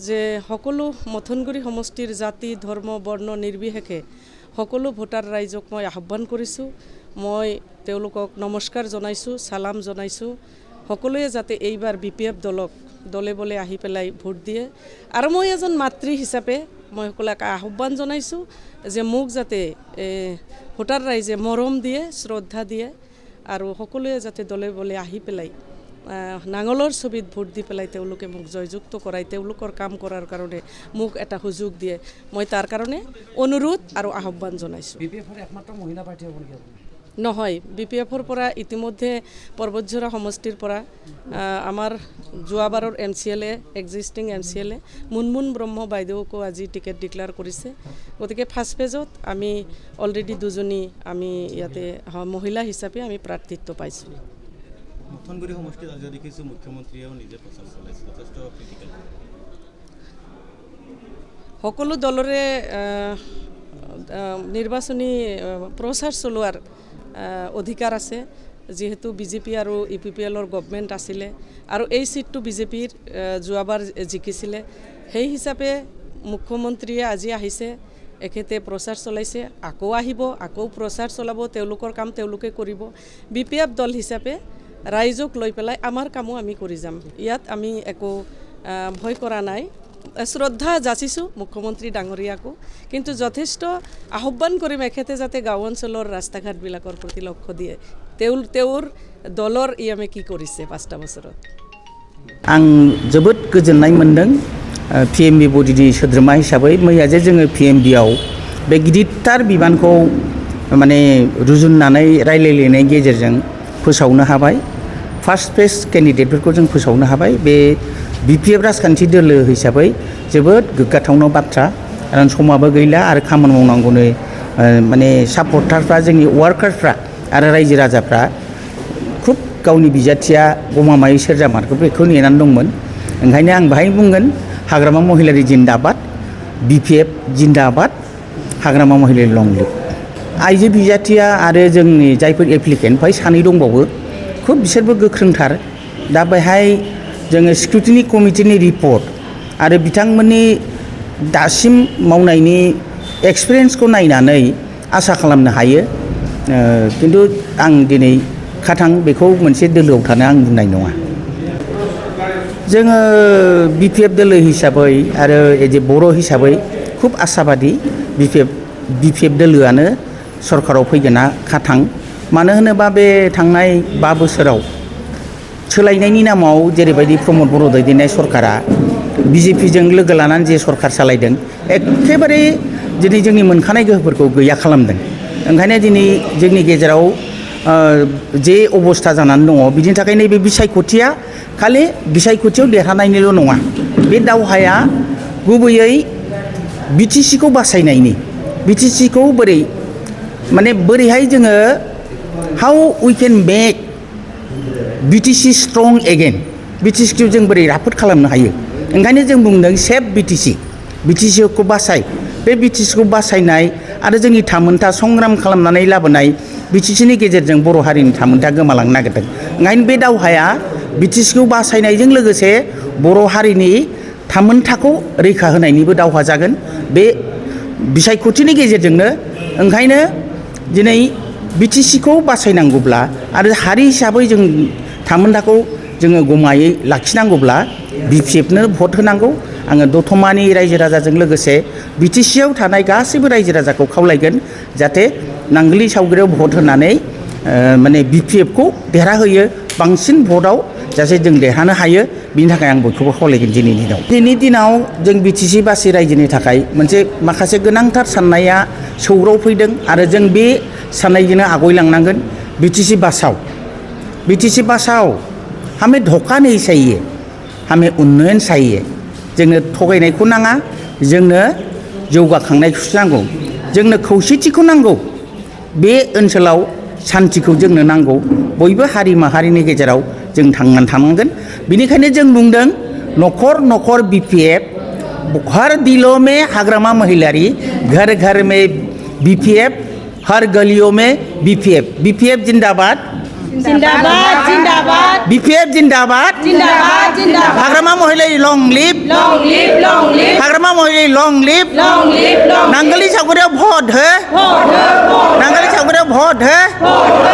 যে সকলো মথনগুৰি সমষ্টিৰ জাতি ধৰ্ম বৰ্ণ নিৰ্বিশেষে সকলো ভোটাৰ ৰাইজক মই আহ্বান কৰিছোঁ। মই তেওঁলোকক নমস্কাৰ জনাইছোঁ, সালাম জনাইছোঁ। সকলোৱে যাতে এইবাৰ BPF দলে বলে আহি পেলাই ভোট দিয়ে। আৰু মই এজন মাতৃ হিচাপে মই সকলোকে আহ্বান জনাইছোঁ যে মোক যাতে ভোটাৰ ৰাইজে মৰম দিয়ে, শ্ৰদ্ধা দিয়ে আৰু সকলোৱে যাতে দলে বলে আহি পেলাই নাঙলৰ ছবিত ভোট দি পেলাই তেওঁলোকে মোক জয়যুক্ত কৰাই তেওঁলোকৰ কাম কৰাৰ কাৰণে মোক এটা সুযোগ দিয়ে। মই তাৰ কাৰণে অনুৰোধ আৰু আহ্বান জনাইছোঁ। BPFৰ একমাত্ৰ মহিলা প্ৰাৰ্থী হ'ব নেকি আপুনি? নহয়, BPFৰ পৰা ইতিমধ্যে পৰ্বতঝৰা সমষ্টিৰ পৰা আমাৰ যোৱাবাৰৰ MCLA এক্সিষ্টিং MCLA মুনমুন ব্ৰহ্ম বাইদেউকো আজি টিকেট ডিক্লেয়াৰ কৰিছে। গতিকে ফাৰ্ষ্ট ফেজত আমি অলৰেডি দুজনী আমি ইয়াতে মহিলা হিচাপে আমি প্ৰাৰ্থিত্ব পাইছোঁ। মথনগুৰি সমষ্টিত আজি দেখিছোঁ মুখ্যমন্ত্ৰীয়েও নিজে প্ৰচাৰ চলাইছে, যথেষ্ট ক্ৰিটিকেল। সকলো দলৰে নিৰ্বাচনী প্ৰচাৰ চলোৱাৰ অধিকাৰ আছে, যিহেতু BJP আৰু UPPLৰ গভৰ্ণমেণ্ট আছিলে আৰু এই সিটটো BJPৰ যোৱাবাৰ জিকিছিলে। সেই হিচাপে মুখ্যমন্ত্ৰীয়ে আজি আহিছে, এখেতে প্ৰচাৰ চলাইছে, আকৌ আহিব, আকৌ প্ৰচাৰ চলাব, তেওঁলোকৰ কাম তেওঁলোকে কৰিব। BPF দল হিচাপে ৰাইজক লৈ পেলাই আমাৰ কামো আমি কৰি যাম। ইয়াত আমি একো ভয় কৰা নাই। শ্ৰদ্ধা যাচিছোঁ মুখ্যমন্ত্ৰী ডাঙৰীয়াকো, কিন্তু যথেষ্ট আহ্বান কৰিম এখেতে যাতে গাঁও অঞ্চলৰ ৰাস্তা ঘাটবিলাকৰ প্ৰতি লক্ষ্য দিয়ে। তেওঁৰ দলৰ EMA কি কৰিছে 5টা বছৰত। आं जोबोद गोजोननाय मोनदों PMB बडिनि सोद्रोमा हिसाबै मैया जे जोङो PMBआव बे गिदिरथार बिबानखौ माने रुजुननानै रायलायलायनायनि गेजेरजों फोसावनो हाबाय। फार्स्ट फेज केन्डिडेटफोरखौ जों फोसावनो हाबाय। बे BPF राजखान्थि दोलो हिसाबै जोबोद गोग्गाथावना बाथ्रा। खारन समाबो गैला आरो खामानि मावनांगौनो माने सापर्टारफ्रा जोंनि वार्कारफ्रा आरो रायजो राजाफ्रा खुब गावनि बिजाथिया गमामायै सोरजामारखौ बेखौ नेनानै दंमोन। ओंखायनो आं बाहाय बुंगोन हाग्रामा महिलारि जिन्दाबाद, BPF जिन्दाबाद, हाग्रामा महिलारि लं लिभ। आइजो बिजाथिया आरो जोंनि जायफोर एप्लिकेन्ट बेवहाय सानै दंबावो, खुब बिसोरबो गोख्रोंथार। दा बेहाय जोङो स्क्रुटिनि कमिटिनि रिपर्ट आरो बिथांमोननि दासिम मावनायनि एक्सपिरियेन्सखौ नायनानै आसा खालामनो हायो। खिन्थु आं दिनै खाथां बेखौ मोनसे दोलोआव थानो आं बुंनाय नङा। जोङो BPF दोलो हिसाबै आरो एजे बर' हिसाबै खुब आसाबादि BPF दोलोआनो सरकाराव फैगोना खाथां। मानो होनोबा बे थांनाय 5 बोसोराव सोलायनायनि नामाव जेरैबायदि प्रमद बर' दैदेननाय सरकारा BJPजों लोगो लानानै जे सरकार सालायदों, एखेबारे दिनै जोंनि मोनखानाय गोहोफोरखौ गैया खालामदों। ओंखायनो दिनै जोंनि गेजेराव जे अबस्था जानानै दङ, बिनि थाखाय नैबे बिसायख'थिया खालि बिसायख'थियाव देरहानायनिल' नङा। बे दावहाया गुबैयै BTCखौ बासायनायनि। BTCखौ बोरै माने बोरैहाय जोङो how we can make BTC strong again, BTCखौ जों बोरै राफोद खालामनो हायो। ओंखायनो जों बुंदों सेफ BTCखौ बासाय। बे BTCखौ बासायनाय आरो जोंनि थामोनथा संग्राम खालामनानै लाबोनाय BTCनि गेजेरजों बर' हारिनि थामोनथा गोमालांनो नागिरदों। ओंखायनो बे दावहाया BTCखौ बासायनायजों लोगोसे बर' हारिनि थामोनथाखौ रैखा होनायनिबो दावहा जागोन बे बिसायख'थिनि गेजेरजोंनो। ओंखायनो दिनै BTCखौ बासायनांगौब्ला आरो हारि हिसाबै जों थामोनथाखौ जोङो गमायै लाखिनांगौब्ला BPFनो भट होनांगौ। आङो दतमानि रायजो राजाजों लोगोसे BTCआव थानाय गासैबो रायजो राजाखौ खावलायगोन जाहाथे नांगोलि सावगरियाव भट होनानै माने BPFखौ देरहाहोयो बांसिन भटआव, जाहाथे जों देरहानो हायो। बिनि थाखाय आं बयखौबो खावलायगोन दिनैनि दिनाव जों BTC बासि रायजोनि थाखाय मोनसे माखासे गोनांथार साननाया सौग्राव फैदों आरो जों बे साननायजोंनो आवगायलांनांगोन। BTC बासाव हमें धोखा नहीं चाहिए, हमें उन्नयन चाहिए। जोंनो थगायनायखौ नाङा, जोंनो जौगाखांनायखौसो नांगौ, जोंनो खौसेथिखौ नांगौ। बे ओनसोलाव सान्थिखौ जोंनो नांगौ। बयबो हारि माहारिनि गेजेराव जों थांनानै थानांगोन। बिनिखायनो जों बुंदों न'खर न'खर BPF, हर दिलों में हाग्रामा महिलारी, घर घर में BPF, हर गलियों में BPF। BPF जिंदाबाद, जिंदाबाद जिंदाबाद, BPF जिंदाबाद, जिंदाबाद जिंदाबाद, Hagrama Mohilary long live, long live, long Hagrama Mohilary long lip Nangli सावगारियाव भट हो नांगली सावगारियाव भट हो